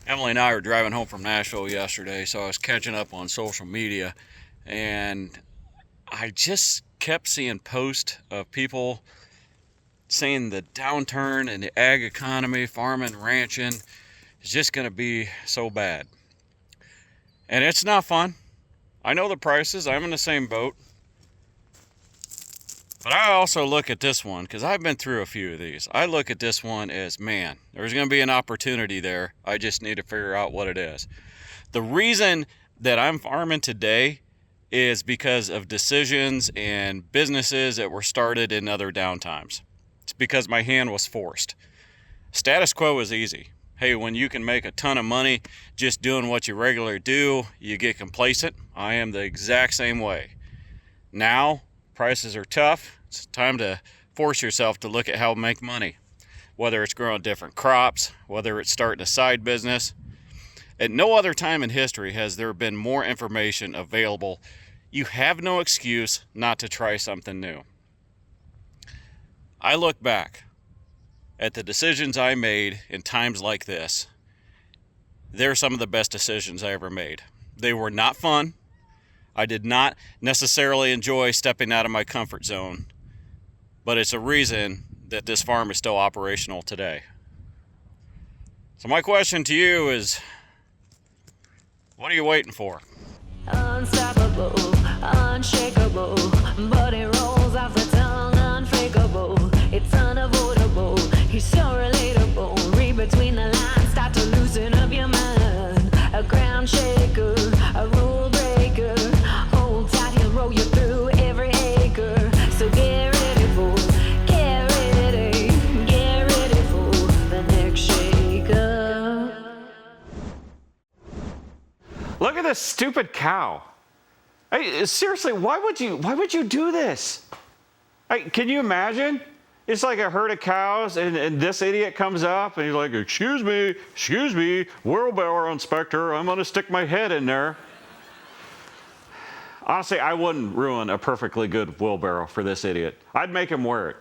Emily and I were driving home from Nashville yesterday, so I was catching up on social media, and I just kept seeing posts of people saying the downturn in the ag economy, farming, ranching is just going to be so bad. And it's not fun. I know the prices, I'm in the same boat. But I also look at this one, because I've been through a few of these. I look at this one as, man, there's going to be an opportunity there. I just need to figure out what it is. The reason that I'm farming today is because of decisions and businesses that were started in other downtimes. It's because my hand was forced. Status quo is easy. Hey, when you can make a ton of money just doing what you regularly do, you get complacent. I am the exact same way. Now, prices are tough. It's time to force yourself to look at how to make money. Whether it's growing different crops, whether it's starting a side business. At no other time in history has there been more information available. You have no excuse not to try something new. I look back at the decisions I made in times like this. They're some of the best decisions I ever made. They were not fun. I did not necessarily enjoy stepping out of my comfort zone, but it's a reason that this farm is still operational today. So my question to you is, what are you waiting for? Unstoppable, unshakable, but it rolls off the tongue, unfakeable. It's unavoidable, he's so relatable. Read between the lines, start to loosen up your mind. A ground shaker, a rule breaker. Hold tight, he'll roll you through every acre. So get ready for the next shaker. Look at this stupid cow. Hey, seriously, why would you do this? Hey, can you imagine? It's like a herd of cows, and this idiot comes up, and he's like, excuse me, wheelbarrow inspector, I'm gonna stick my head in there. Honestly, I wouldn't ruin a perfectly good wheelbarrow for this idiot. I'd make him wear it.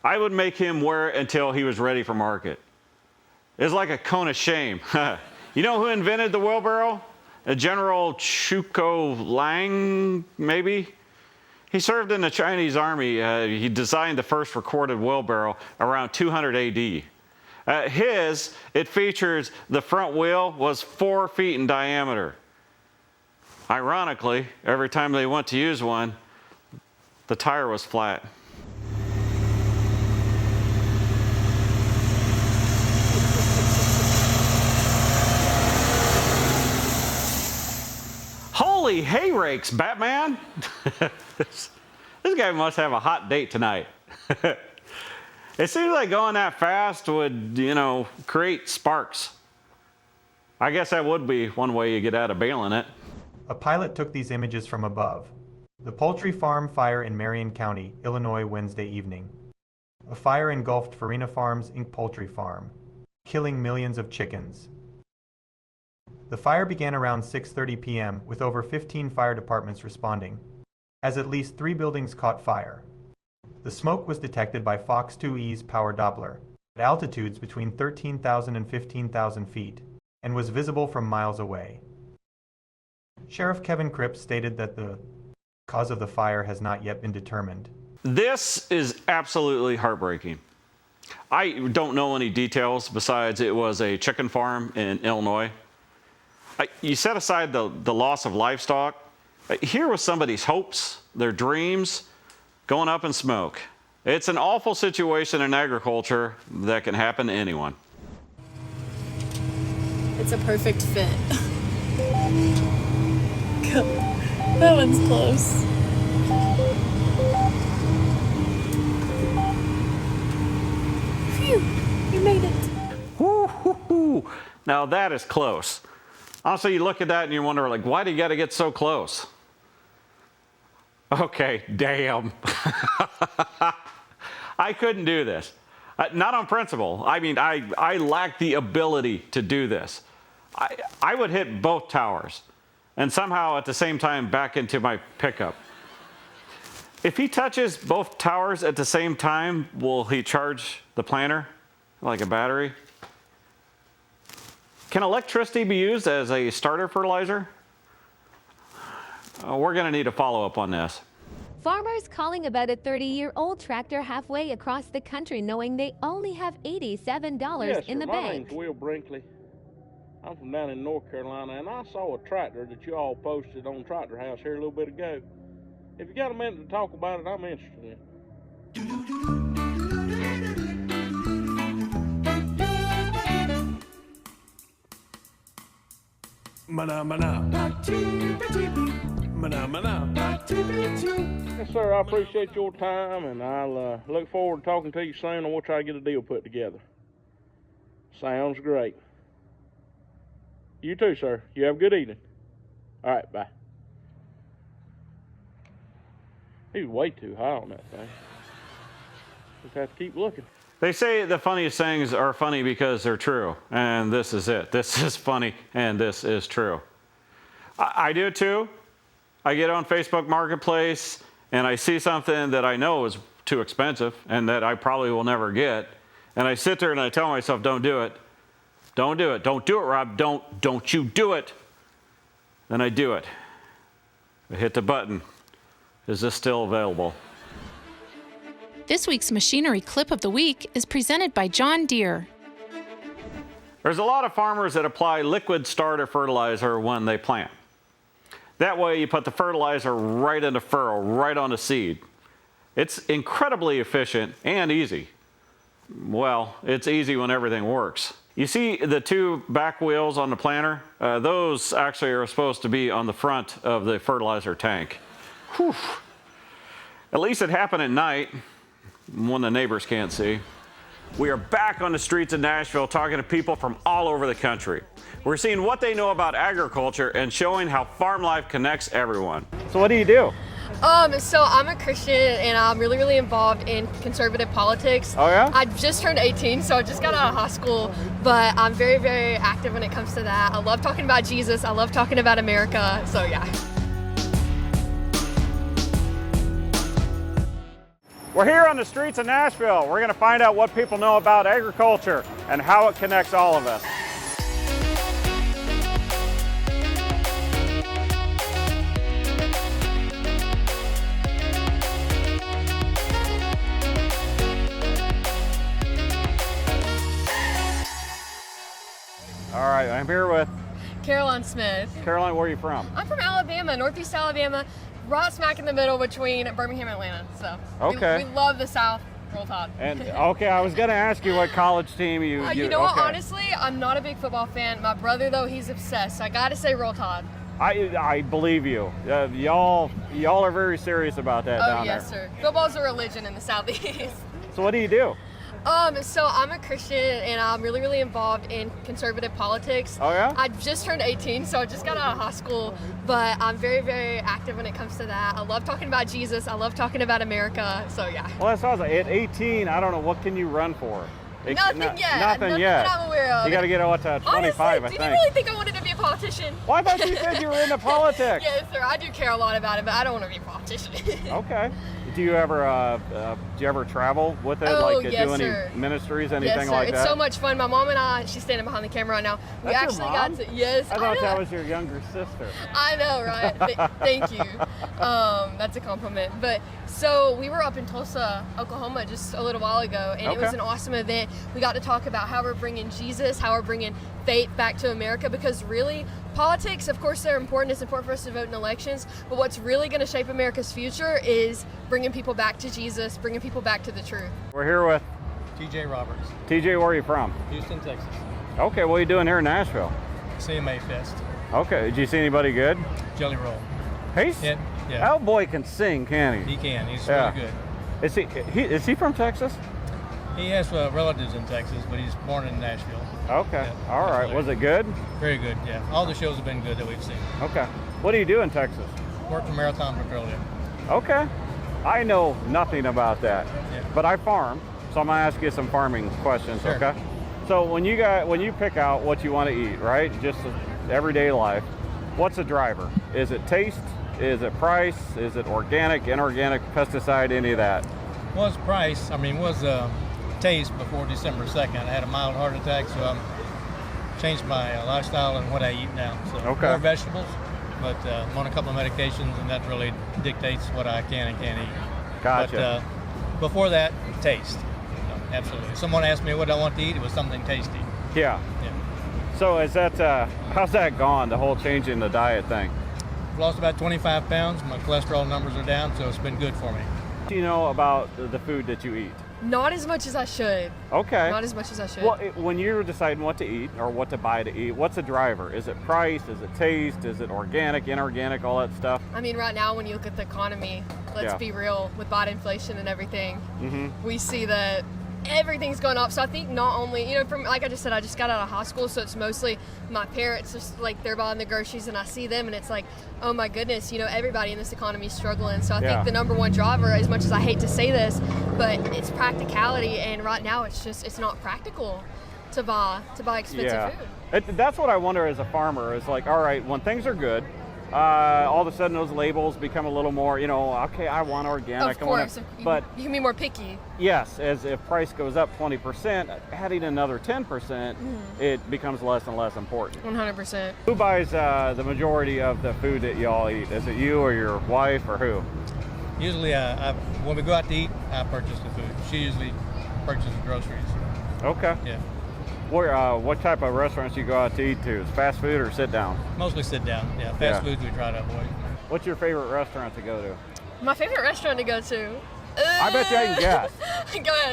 I would make him wear it until he was ready for market. It's like a cone of shame. You know who invented the wheelbarrow? A General Chuko Lang, maybe? He served in the Chinese army. He designed the first recorded wheelbarrow around 200 AD. It features the front wheel was 4 feet in diameter. Ironically, every time they went to use one, the tire was flat. Holy hay rakes, Batman! This guy must have a hot date tonight. It seems like going that fast would, create sparks. I guess that would be one way you get out of bailing it. A pilot took these images from above. The poultry farm fire in Marion County, Illinois, Wednesday evening. A fire engulfed Farina Farms Inc. poultry farm, killing millions of chickens. The fire began around 6:30 p.m. with over 15 fire departments responding, as at least 3 buildings caught fire. The smoke was detected by Fox 2E's power Doppler at altitudes between 13,000 and 15,000 feet and was visible from miles away. Sheriff Kevin Cripps stated that the cause of the fire has not yet been determined. This is absolutely heartbreaking. I don't know any details besides it was a chicken farm in Illinois. You set aside the loss of livestock. Here was somebody's hopes, their dreams, going up in smoke. It's an awful situation in agriculture that can happen to anyone. It's a perfect fit. That one's close. Phew, you made it. Woo-hoo-hoo. Now that is close. Honestly, you look at that and you wonder, why do you got to get so close? Okay, damn. I couldn't do this. Not on principle. I mean, I lack the ability to do this. I would hit both towers and somehow at the same time back into my pickup. If he touches both towers at the same time, will he charge the planter like a battery? Can electricity be used as a starter fertilizer? We're going to need a follow-up on this. Farmers calling about a 30-year-old tractor halfway across the country knowing they only have $87 in the My bank. name's Will Brinkley. I'm from down in North Carolina, and I saw a tractor that you all posted on Tractor House here a little bit ago. If you got a minute to talk about it, I'm interested in it. Yes, sir, I appreciate your time, and I'll look forward to talking to you soon, and we'll try to get a deal put together. Sounds great. You too, sir. You have a good evening. All right, bye. He's way too high on that thing. Just have to keep looking. They say the funniest things are funny because they're true, and this is it. This is funny, and this is true. I do too. I get on Facebook Marketplace, and I see something that I know is too expensive and that I probably will never get, and I sit there and I tell myself, don't do it. Don't do it. Don't do it, Rob. Don't you do it. Then I do it. I hit the button. Is this still available? This week's Machinery Clip of the Week is presented by John Deere. There's a lot of farmers that apply liquid starter fertilizer when they plant. That way you put the fertilizer right in the furrow, right on the seed. It's incredibly efficient and easy. Well, it's easy when everything works. You see the two back wheels on the planter? Those actually are supposed to be on the front of the fertilizer tank. Whew. At least it happened at night when the neighbors can't see. We are back on the streets of Nashville talking to people from all over the country. We're seeing what they know about agriculture and showing how farm life connects everyone. So what do you do? So I'm a Christian and I'm really involved in conservative politics. Oh yeah? I just turned 18, so I just got out of high school, but I'm very active when it comes to that. I love talking about Jesus. I love talking about America, so yeah. We're here on the streets of Nashville. We're going to find out what people know about agriculture and how it connects all of us. All right, I'm here with Caroline Smith. Caroline. Where are you from? I'm from Alabama, Northeast Alabama, right smack in the middle between Birmingham and Atlanta. So Okay. we love the South. Roll Tide. And okay, I was going to ask you what college team you what? okay. Honestly, I'm not a big football fan. My brother, though, he's obsessed. So I got to say Roll Tide. I believe you. Y'all are very serious about that down there. Oh, yes, sir. Football's a religion in the Southeast. So what do you do? So I'm a Christian and I'm really involved in conservative politics. Oh yeah? I just turned 18, so I just got out of high school, but I'm very active when it comes to that. I love talking about Jesus. I love talking about America, so yeah. Well, that sounds like at 18, I don't know, what can you run for? Nothing yet. Nothing yet. that I'm aware of. You got to get out to 25, Honestly, I think. did you really think I wanted to be a politician? Well, I thought you said you were into politics. Yes, sir. I do care a lot about it, but I don't want to be a politician. Okay. Do you ever travel with it? Oh, like yes, do any sir. ministries, anything Yes, sir. like that? It's so much fun. My mom and I, she's standing behind the camera right now. We That's actually your mom? got to, yes. I thought know. that was your younger sister. I know, right? Thank you. That's a compliment. But so we were up in Tulsa, Oklahoma just a little while ago, and it was Okay. an awesome event. We got to talk about how we're bringing Jesus, how we're bringing faith back to America, because really, politics, of course, they're important. It's important for us to vote in elections, but what's really going to shape America's future is bringing people back to Jesus, bringing people back to the truth. We're here with TJ Roberts, TJ. Where are you from? Houston, Texas. Okay, what are you doing here in Nashville? CMA Fest, Okay, did you see anybody good? Jelly Roll. Hey, Yeah. that boy can sing, can he? He can. He's Yeah. really good. Is he from Texas? He has relatives in Texas, but he's born in Nashville. Okay, Yeah, all right. absolutely. Was it good? Very good, yeah. All the shows have been good that we've seen. Okay. What do you do in Texas? Work for Marathon Petroleum. Okay. I know nothing about that, Yeah. but I farm, so I'm gonna ask you some farming questions. Sure. Okay. So when you pick out what you want to eat, right? Just everyday life. What's the driver? Is it taste? Is it price? Is it organic, inorganic, pesticide, any of that? Was price, was taste before December 2nd. I had a mild heart attack, so I'm changed my lifestyle and what I eat now. So Okay. more vegetables, but I'm on a couple of medications, and that really dictates what I can and can't eat. Gotcha. But before that, taste. Absolutely. If someone asked me what I want to eat, it was something tasty. Yeah. Yeah. So is that, how's that gone, the whole changing the diet thing? I've lost about 25 pounds. My cholesterol numbers are down, so it's been good for me. What do you know about the food that you eat? Not as much as I should. Okay. Not as much as I should. Well, when you're deciding what to eat or what to buy to eat, what's a driver? Is it price? Is it taste? Is it organic, inorganic, all that stuff? I mean, right now, when you look at the economy, let's Yeah. be real, with Biden inflation and everything, Mm-hmm. we see that everything's going up. So I think not only, from, like I just said, I just got out of high school, so it's mostly my parents, just like they're buying the groceries and I see them and it's like, oh my goodness, everybody in this economy is struggling. So I Yeah. think the number one driver, as much as I hate to say this, but it's practicality, and right now it's not practical to buy expensive food. That's what I wonder as a farmer is like, all right, when things are good, all of a sudden those labels become a little more, okay, I want organic. Of course, but you can be more picky. yes, as if price goes up 20%, adding another 10%, it becomes less and less important. 100%. Who buys the majority of the food that y'all eat? Is it you or your wife or who? Usually, when we go out to eat, I purchase the food. She usually purchases groceries. Okay. Yeah. What type of restaurants you go out to eat to? Is fast food or sit down? Mostly sit down. Yeah, fast Yeah. foods we try to avoid. What's your favorite restaurant to go to? My favorite restaurant to go to. I bet you I can guess.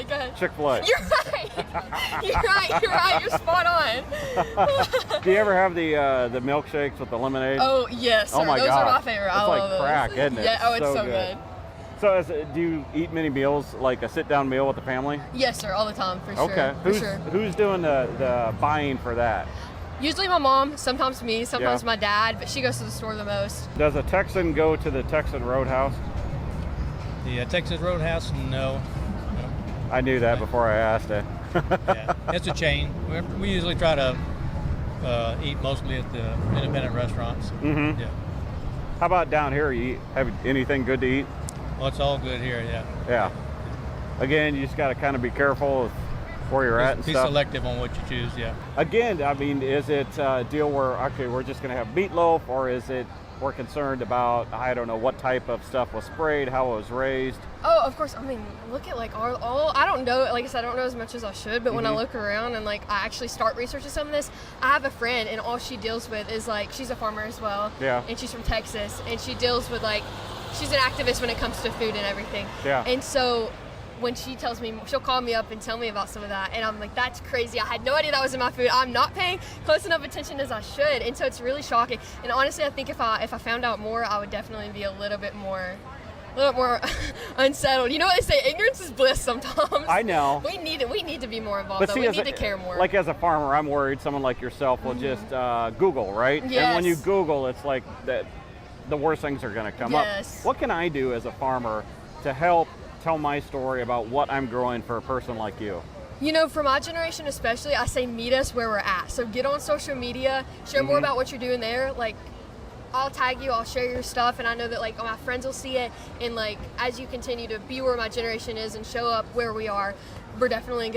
Go ahead. Chick-fil-A. You're right. You're right. You're spot on. Do you ever have the milkshakes with the lemonade? Oh yes, sir. Oh my Those God. are my favorite. I It's love like those. crack, isn't it? Yeah. Oh, it's so good. good. So do you eat many meals, like a sit-down meal with the family? Yes, sir. All the time, for sure. Okay. For sure. Who's doing the buying for that? Usually my mom, sometimes me, sometimes Yeah. my dad, but she goes to the store the most. Does a Texan go to the Texan Roadhouse? The Texas Roadhouse, no. I knew that before I asked it. Yeah, it's a chain. We usually try to eat mostly at the independent restaurants. Mm-hmm. Yeah. How about down here? You have anything good to eat? Well, it's all good here. Yeah. Yeah. Again, you just got to kind of be careful of where you're at and Be stuff. selective on what you choose. Yeah. Again, I mean, is it a deal where, okay, we're just going to have meatloaf, or is it we're concerned about, I don't know, what type of stuff was sprayed, how it was raised? Oh, of course. I mean, look at like all. I don't know. Like I said, I don't know as much as I should. But when I look around and like I actually start researching some of this, I have a friend and all she deals with is like she's a farmer as well. Yeah. And she's from Texas and she deals with like she's an activist when it comes to food and everything. Yeah. And so when she tells me, she'll call me up and tell me about some of that, and I'm like, that's crazy. I had no idea that was in my food. I'm not paying close enough attention as I should, and so it's really shocking. And honestly, I think if I found out more, I would definitely be a little bit more unsettled. You know what they say? Ignorance is bliss sometimes. I know. We need to be more involved. We need to care more. Like as a farmer, I'm worried someone like yourself will just Google, right? Yes. And when you Google, it's like that the worst things are going to come Yes. up. What can I do as a farmer to help tell my story about what I'm growing for a person like you? For my generation especially, I say meet us where we're at. So get on social media, share more about what you're doing there. Like, I'll tag you, I'll share your stuff, and I know that like my friends will see it. And like as you continue to be where my generation is and show up where we are, we're definitely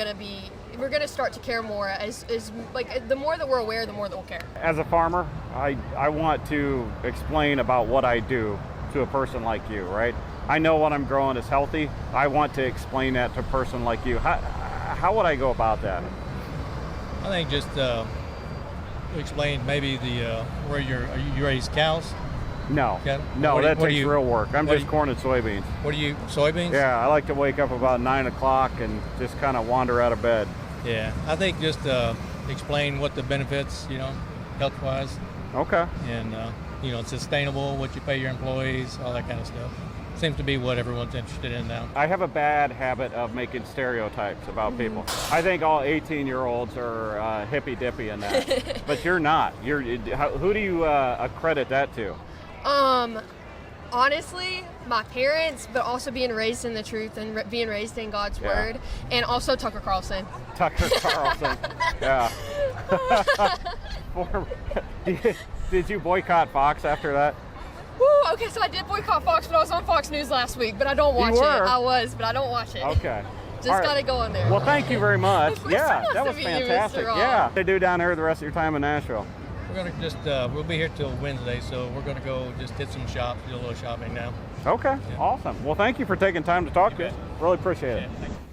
we're gonna start to care more. As like the more that we're aware, the more that we'll care. As a farmer, I want to explain about what I do to a person like you, right? I know what I'm growing is healthy. I want to explain that to a person like you. How would I go about that? I think just explain maybe where you raise cows. No, Okay. no, What do- that what do takes you- real work. I'm what just do you- corn and soybeans. What do you soybeans? Yeah, I like to wake up about 9 o'clock and just kind of wander out of bed. Yeah. I think just explain what the benefits, health-wise, Okay. and it's sustainable. What you pay your employees, all that kind of stuff. Seems to be what everyone's interested in now. I have a bad habit of making stereotypes about people. I think all 18-year-olds are hippy-dippy in that, but you're not. Who do you accredit that to? Honestly, my parents, but also being raised in the truth and being raised in God's Yeah. word, and also Tucker Carlson. Tucker Carlson. Yeah. Did you boycott Fox after that? Woo, okay, so I did boycott Fox, but I was on Fox News last week, but I don't watch it. were? I was, but I don't watch it. Okay. Just All right. got to go on there. Well, thank you very much. Of course, it Yeah, has that to was be you, fantastic. Mr. Ross. Yeah. What do you do down there the rest of your time in Nashville? We're gonna just we'll be here till Wednesday, so we're gonna go just hit some shops, do a little shopping now. Okay, Yeah. awesome. Well, thank you for taking time to talk to us. Really appreciate it.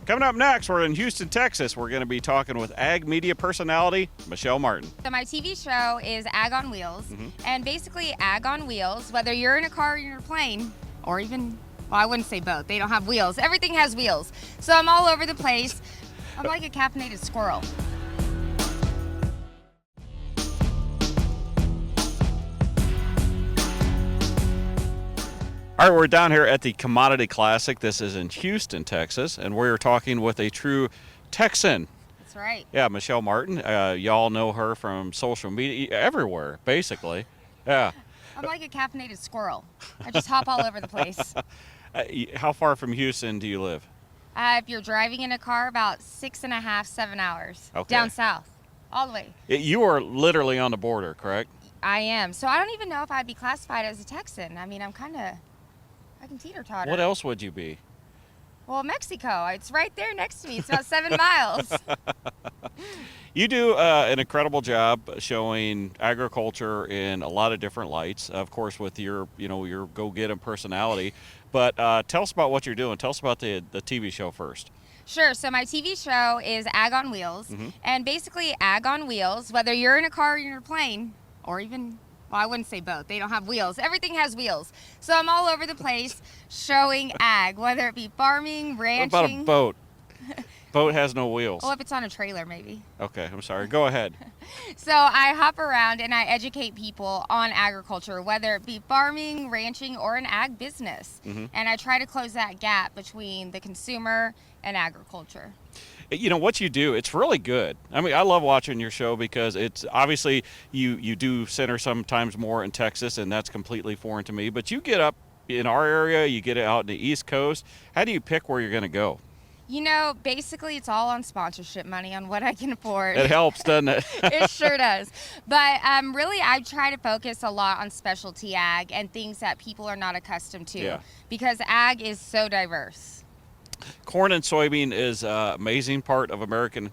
Coming up next, we're in Houston, Texas. We're going to be talking with ag media personality Michelle Martin. So my TV show is Ag on Wheels, and basically Ag on Wheels, whether you're in a car or you're in a plane, or even, well, I wouldn't say both. They don't have wheels. Everything has wheels. So I'm all over the place. I'm like a caffeinated squirrel. All right, we're down here at the Commodity Classic. This is in Houston, Texas, and we're talking with a true Texan. That's right. Yeah, Michelle Martin. Y'all know her from social media, everywhere, basically. Yeah. I'm like a caffeinated squirrel. I just hop all over the place. How far from Houston do you live? If you're driving in a car, about 6.5, 7 hours. Okay. Down south, all the way. You are literally on the border, correct? I am. So I don't even know if I'd be classified as a Texan. I mean, I can teeter-totter. What else would you be? Well, Mexico. It's right there next to me. It's about 7 miles. You do an incredible job showing agriculture in a lot of different lights, of course, with your go-get-'em personality. But tell us about what you're doing. Tell us about the TV show first. Sure. So my TV show is Ag on Wheels. And basically Ag on Wheels, whether you're in a car or you're in a plane, or even, well, I wouldn't say both. They don't have wheels. Everything has wheels. So I'm all over the place showing ag, whether it be farming, ranching. What about a boat? Boat has no wheels. Well, if it's on a trailer, maybe. Okay, I'm sorry. Go ahead. So I hop around and I educate people on agriculture, whether it be farming, ranching, or an ag business. And I try to close that gap between the consumer and agriculture. You know what you do, it's really good. I mean, I love watching your show because it's obviously you do center sometimes more in Texas, and that's completely foreign to me, but you get up in our area, you get out in the East Coast. How do you pick where you're going to go? You know, basically it's all on sponsorship money, on what I can afford. It helps, doesn't it? It sure does. But really, I try to focus a lot on specialty ag and things that people are not accustomed to, because ag is so diverse. Corn and soybean is an amazing part of American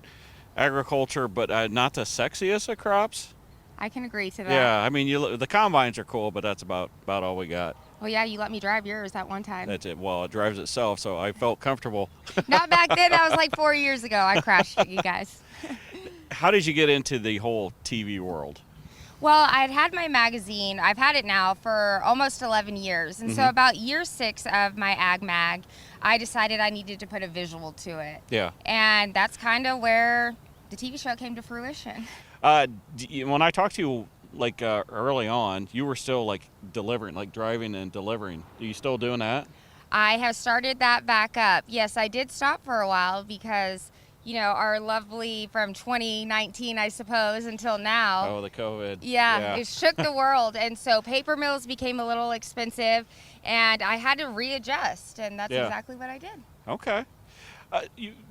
agriculture, but not the sexiest of crops. I can agree to that. Yeah, I mean, the combines are cool, but that's about all we got. Well, yeah, you let me drive yours that one time. That's it. Well, it drives itself, so I felt comfortable. Not back then. That was like 4 years ago. I crashed it, you guys. How did you get into the whole TV world? Well, I'd had my magazine. I've had it now for almost 11 years. And so about year 6 of my ag mag, I decided I needed to put a visual to it. Yeah. And that's kind of where the TV show came to fruition. When I talked to you early on, you were still delivering, driving and delivering. Are you still doing that? I have started that back up. Yes, I did stop for a while because, our lovely from 2019, I suppose, until now. Oh, the COVID. Yeah, it shook the world. And so paper mills became a little expensive and I had to readjust. And that's exactly what I did. Okay.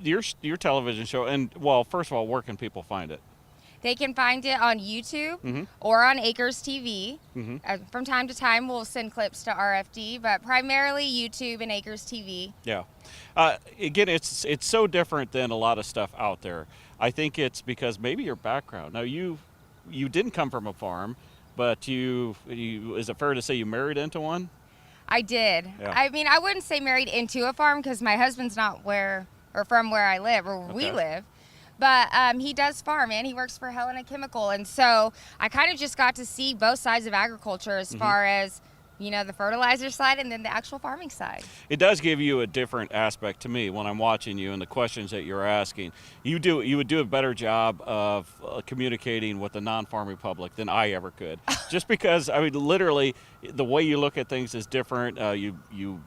Your television show, and well, first of all, where can people find it? They can find it on YouTube or on Acres TV. From time to time, we'll send clips to RFD, but primarily YouTube and Acres TV. Yeah. Again, it's so different than a lot of stuff out there. I think it's because maybe your background. Now, you didn't come from a farm, but you is it fair to say you married into one? I did. Yeah. I mean, I wouldn't say married into a farm because my husband's not from where I live or where we live. But he does farm and he works for Helena Chemical. And so I kind of just got to see both sides of agriculture as far as, the fertilizer side and then the actual farming side. It does give you a different aspect to me when I'm watching you and the questions that you're asking. You would do a better job of communicating with the non-farming public than I ever could. Just because, I mean, literally, the way you look at things is different. You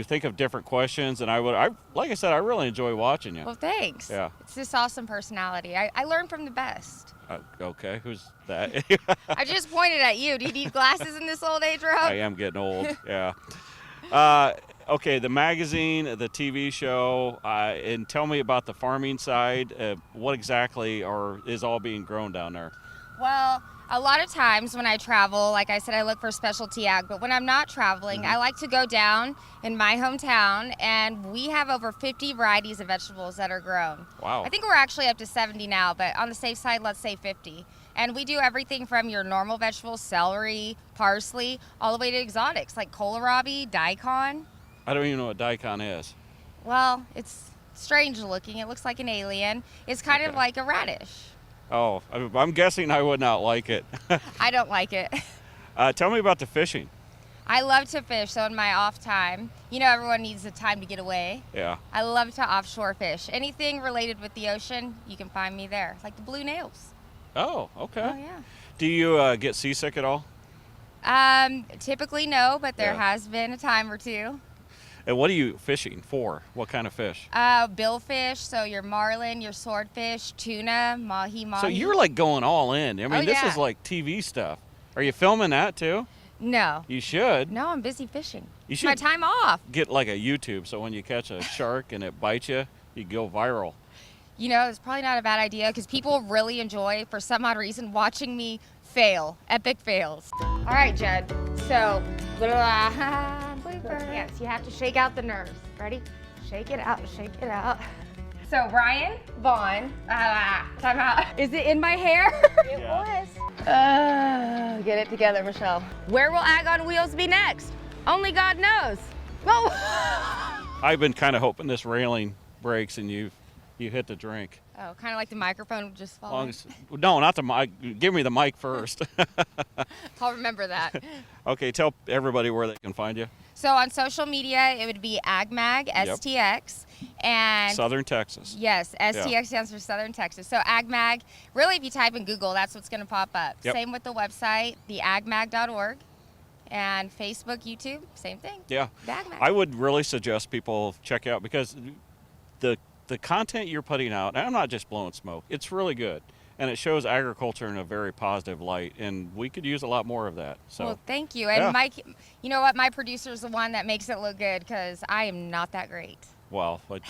think of different questions, and like I said, I really enjoy watching you. Well, thanks. Yeah. It's this awesome personality. I learn from the best. Okay, who's that? I just pointed at you. Do you need glasses in this old age, Rob? I am getting old, yeah. Okay, the magazine, the TV show, and tell me about the farming side. What exactly is all being grown down there? Well, A lot of times when I travel, like I said, I look for specialty ag, but when I'm not traveling, I like to go down in my hometown, and we have over 50 varieties of vegetables that are grown. Wow. I think we're actually up to 70 now, but on the safe side, let's say 50. And we do everything from your normal vegetables, celery, parsley, all the way to exotics like kohlrabi, daikon. I don't even know what daikon is. Well, it's strange looking. It looks like an alien. It's kind of like a radish. Oh, I'm guessing I would not like it. I don't like it. Tell me about the fishing. I love to fish, so in my off time, you know, everyone needs the time to get away. Yeah. I love to offshore fish. Anything related with the ocean, you can find me there, like the blue nails. Oh, okay. Oh, yeah. Do you get seasick at all? Typically no, but there Yeah. has been a time or two. And what are you fishing for? What kind of fish? Billfish, so your marlin, your swordfish, tuna, mahi-mahi. So you're like going all in. I mean, this is like TV stuff. Are you filming that too? No. You should. No, I'm busy fishing. You It's my should time off. get like a YouTube, so when you catch a shark and it bites you, you go viral. You know, it's probably not a bad idea because people really enjoy, for some odd reason, watching me fail. Epic fails. All right, Jed. So, yes, you have to shake out the nerves. Ready? Shake it out, shake it out. So, Ryan Vaughn, time out. Is it in my hair? It was. Get it together, Michelle. Where will Ag on Wheels be next? Only God knows. Whoa! I've been kind of hoping this railing breaks and you hit the drink. Oh, kind of like the microphone would just fall. No, not the mic. Give me the mic first. I'll remember that. Okay, tell everybody where they can find you. So on social media, it would be AgMag, STX, and Southern Texas. yes, STX stands for Southern Texas. So AgMag, really if you type in Google, that's what's going to pop up. Yep. Same with the website, theagmag.org, and Facebook, YouTube, same thing. Yeah. The AgMag. I would really suggest people check out because the content you're putting out, and I'm not just blowing smoke, it's really good. And it shows agriculture in a very positive light, and we could use a lot more of that. So, well, thank you. And yeah. Mike, you know what? My producer's the one that makes it look good because I am not that great. well, but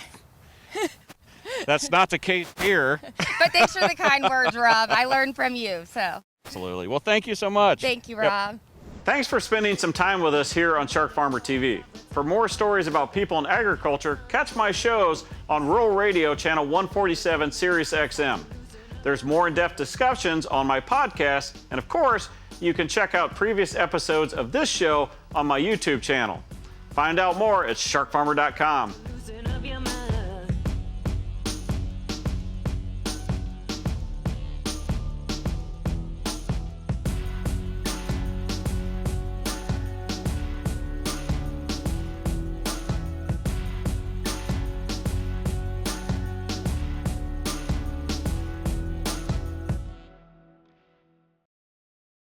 that's not the case here. But thanks for the kind words, Rob. I learned from you, so. Absolutely. Well, thank you so much. Thank you, Yep. Rob. Thanks for spending some time with us here on Shark Farmer TV. For more stories about people in agriculture, catch my shows on Rural Radio Channel 147 Sirius XM. There's more in-depth discussions on my podcast, and of course, you can check out previous episodes of this show on my YouTube channel. Find out more at sharkfarmer.com.